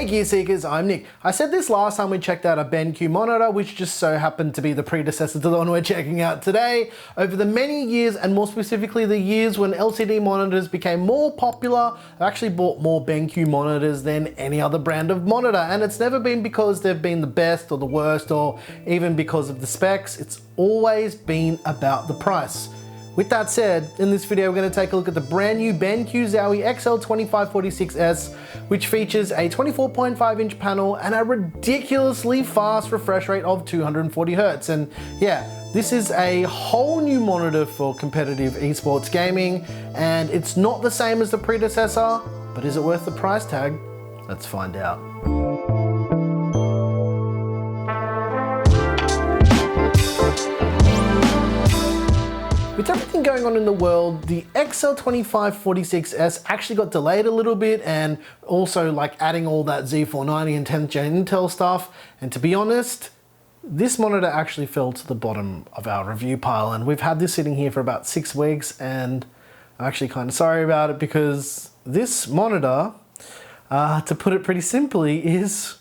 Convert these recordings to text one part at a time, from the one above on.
Hey Gear Seekers, I'm Nick. I said this last time we checked out a BenQ monitor, which just so happened to be the predecessor to the one we're checking out today. Over the many years, and more specifically the years when LCD monitors became more popular, I've actually bought more BenQ monitors than any other brand of monitor, and it's never been because they've been the best or the worst or even because of the specs. It's always been about the price. With that said, in this video we're going to take a look at the brand new BenQ ZOWIE XL2546S, which features a 24.5 inch panel and a ridiculously fast refresh rate of 240 Hz. And yeah, this is a whole new monitor for competitive esports gaming, and it's not the same as the predecessor, but is it worth the price tag? Let's find out. With everything going on in the world, the XL2546S actually got delayed a little bit, and also like adding all that Z490 and 10th gen Intel stuff. And to be honest, this monitor actually fell to the bottom of our review pile, and we've had this sitting here for about 6 weeks, and I'm actually kind of sorry about it because this monitor, to put it pretty simply, is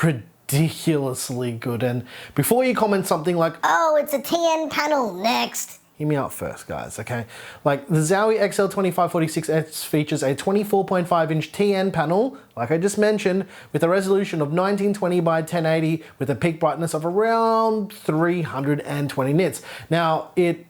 ridiculously good. And before you comment something like, "Oh, it's a TN panel, next," hear me out first, guys, okay? Like, the ZOWIE XL2546S features a 24.5 inch TN panel, like I just mentioned, with a resolution of 1920 by 1080 with a peak brightness of around 320 nits. Now, it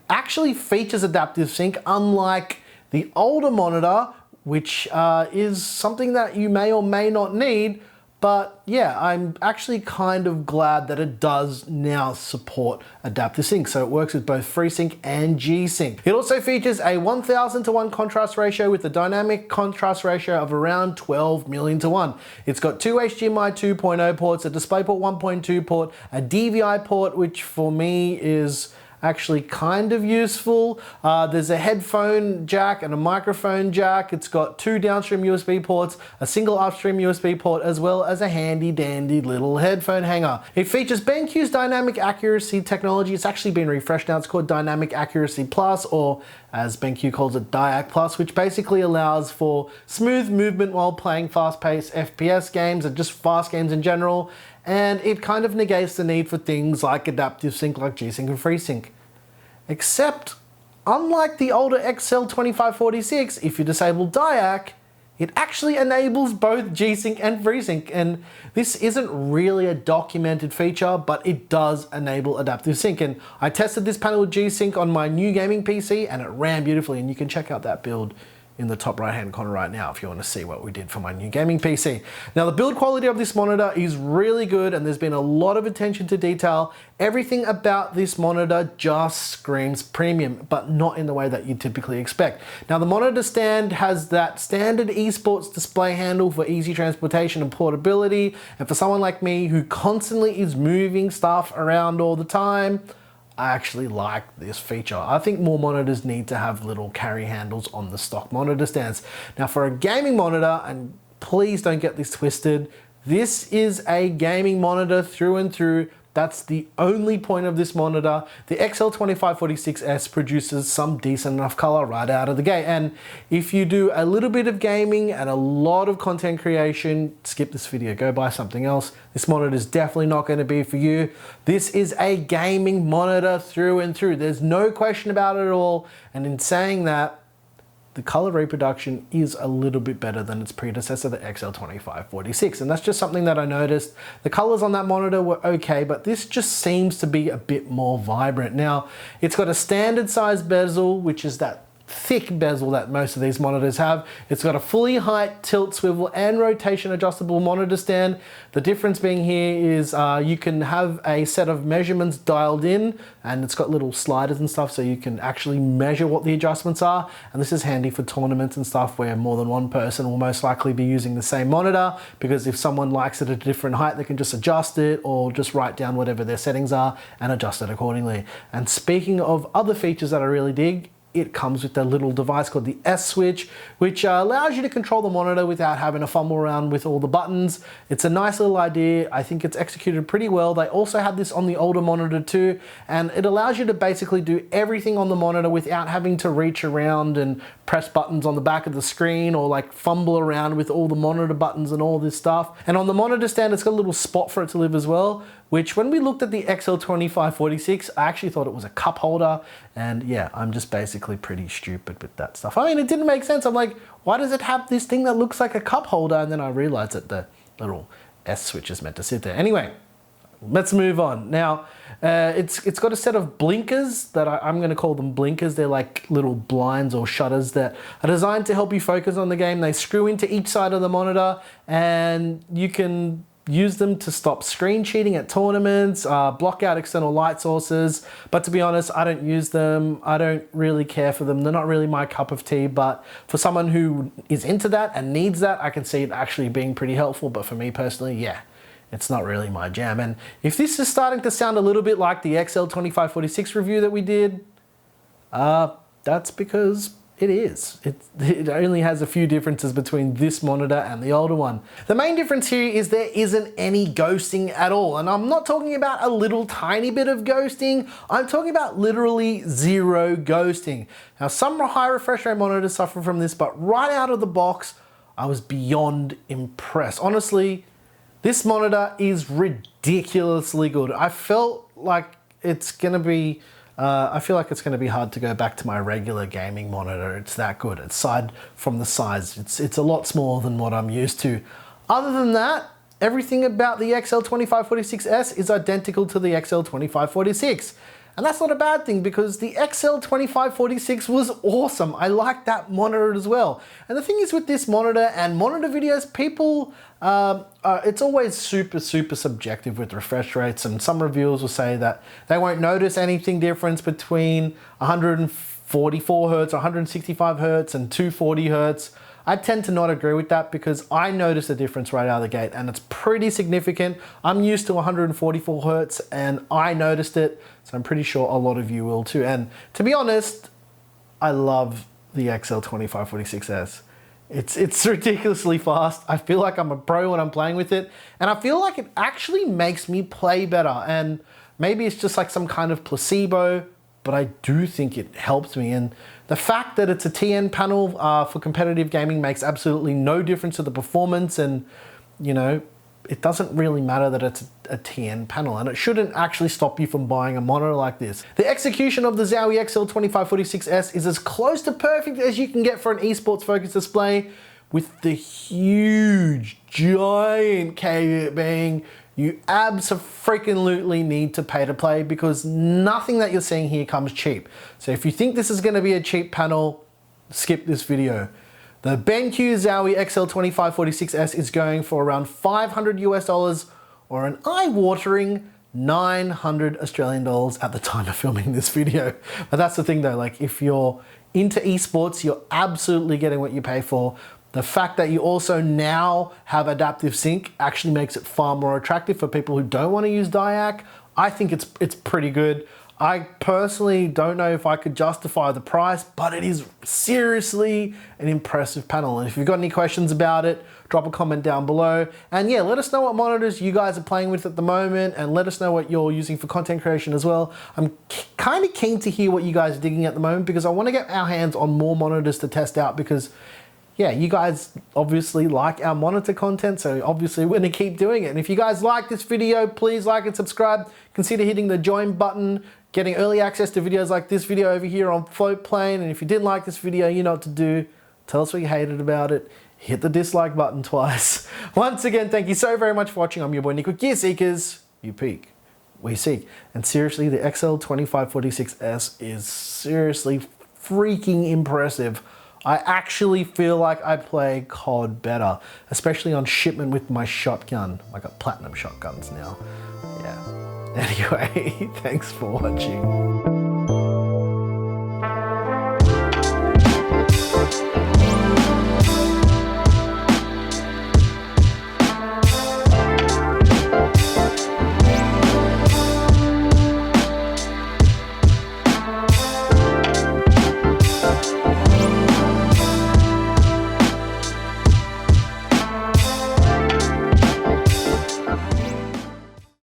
actually features adaptive sync, unlike the older monitor, which is something that you may or may not need. But yeah, I'm actually kind of glad that it does now support adaptive sync, so it works with both FreeSync and G-Sync. It also features a 1000:1 contrast ratio with a dynamic contrast ratio of around 12 million to 1. It's got two HDMI 2.0 ports, a DisplayPort 1.2 port, a DVI port, which for me is actually kind of useful. There's a headphone jack and a microphone jack. It's got two downstream USB ports, a single upstream USB port, as well as a handy dandy little headphone hanger. It features BenQ's dynamic accuracy technology. It's actually been refreshed now. It's called Dynamic Accuracy Plus, or as BenQ calls it, DyAc Plus, which basically allows for smooth movement while playing fast-paced FPS games and just fast games in general. And it kind of negates the need for things like adaptive sync, like G-Sync and FreeSync. Except, unlike the older XL2546, if you disable DyAc, it actually enables both G-Sync and FreeSync. And this isn't really a documented feature, but it does enable adaptive sync. And I tested this panel with G-Sync on my new gaming PC, and it ran beautifully. And you can check out that build in the top right hand corner right now if you want to see what we did for my new gaming PC. Now, the build quality of this monitor is really good, and there's been a lot of attention to detail. Everything about this monitor just screams premium, but not in the way that you typically expect. Now, the monitor stand has that standard esports display handle for easy transportation and portability, and for someone like me who constantly is moving stuff around all the time, I actually like this feature. I think more monitors need to have little carry handles on the stock monitor stands. Now, for a gaming monitor, and please don't get this twisted, this is a gaming monitor through and through. That's the only point of this monitor. The XL2546S produces some decent enough color right out of the gate. And if you do a little bit of gaming and a lot of content creation, skip this video, go buy something else. This monitor is definitely not going to be for you. This is a gaming monitor through and through. There's no question about it at all. And in saying that, the color reproduction is a little bit better than its predecessor, the XL2546, and that's just something that I noticed. The colors on that monitor were okay, but this just seems to be a bit more vibrant. Now, it's got a standard size bezel, which is that thick bezel that most of these monitors have. It's got a fully height, tilt, swivel, and rotation adjustable monitor stand. The difference being here is you can have a set of measurements dialed in, and it's got little sliders and stuff so you can actually measure what the adjustments are. And this is handy for tournaments and stuff where more than one person will most likely be using the same monitor, because if someone likes it at a different height, they can just adjust it or just write down whatever their settings are and adjust it accordingly. And speaking of other features that I really dig, it comes with a little device called the S switch, which allows you to control the monitor without having to fumble around with all the buttons. It's a nice little idea. I think it's executed pretty well. They also have this on the older monitor too, and it allows you to basically do everything on the monitor without having to reach around and press buttons on the back of the screen or like fumble around with all the monitor buttons and all this stuff. And on the monitor stand, it's got a little spot for it to live as well, which when we looked at the XL2546, I actually thought it was a cup holder. And yeah, I'm just basically pretty stupid with that stuff. I mean, it didn't make sense. I'm like, why does it have this thing that looks like a cup holder? And then I realized that the little S switch is meant to sit there. Anyway, let's move on. Now, it's got a set of blinkers that I'm going to call them blinkers. They're like little blinds or shutters that are designed to help you focus on the game. They screw into each side of the monitor, and you can use them to stop screen cheating at tournaments, block out external light sources. But to be honest, I don't use them. I don't really care for them. They're not really my cup of tea, but for someone who is into that and needs that, I can see it actually being pretty helpful. But for me personally, yeah, it's not really my jam. And if this is starting to sound a little bit like the XL2546 review that we did, that's because it is. It only has a few differences between this monitor and the older one. The main difference here is there isn't any ghosting at all. And I'm not talking about a little tiny bit of ghosting. I'm talking about literally zero ghosting. Now, some high refresh rate monitors suffer from this, but right out of the box, I was beyond impressed. Honestly, this monitor is ridiculously good. I felt like it's gonna be I feel like it's going to be hard to go back to my regular gaming monitor. It's that good. Aside from the size, it's a lot smaller than what I'm used to. Other than that, everything about the XL2546S is identical to the XL2546. And that's not a bad thing because the XL2546 was awesome. I like that monitor as well. And the thing is with this monitor and monitor videos, people, it's always super subjective with refresh rates, and some reviewers will say that they won't notice anything difference between 144 Hertz, 165 Hertz and 240 Hertz. I tend to not agree with that because I notice a difference right out of the gate, and it's pretty significant. I'm used to 144 Hertz and I noticed it, so I'm pretty sure a lot of you will too. And to be honest, I love the XL2546S. It's ridiculously fast. I feel like I'm a pro when I'm playing with it, and I feel like it actually makes me play better. And maybe it's just like some kind of placebo, but I do think it helps me. And the fact that it's a TN panel for competitive gaming makes absolutely no difference to the performance, and you know, it doesn't really matter that it's a TN panel, and it shouldn't actually stop you from buying a monitor like this. The execution of the ZOWIE XL2546S is as close to perfect as you can get for an esports focused display, with the huge, giant caveat being you abso-freaking-lutely need to pay to play because nothing that you're seeing here comes cheap. So if you think this is gonna be a cheap panel, skip this video. The BenQ ZOWIE XL2546S is going for around $500 US or an eye-watering 900 Australian dollars at the time of filming this video. But that's the thing though, like if you're into esports, you're absolutely getting what you pay for. The fact that you also now have adaptive sync actually makes it far more attractive for people who don't want to use DyAc. I think it's pretty good. I personally don't know if I could justify the price, but it is seriously an impressive panel. And if you've got any questions about it, drop a comment down below. And yeah, let us know what monitors you guys are playing with at the moment, and let us know what you're using for content creation as well. I'm kind of keen to hear what you guys are digging at the moment because I want to get our hands on more monitors to test out because yeah, you guys obviously like our monitor content, so obviously we're gonna keep doing it. And if you guys like this video, please like and subscribe. Consider hitting the join button, getting early access to videos like this video over here on Floatplane. And if you didn't like this video, you know what to do. Tell us what you hated about it. Hit the dislike button twice. Once again, thank you so very much for watching. I'm your boy Nick with Gear Seekers. You peak, we seek. And seriously, the XL2546S is seriously freaking impressive. I actually feel like I play COD better, especially on shipment with my shotgun. I got platinum shotguns now. Yeah. Anyway, thanks for watching.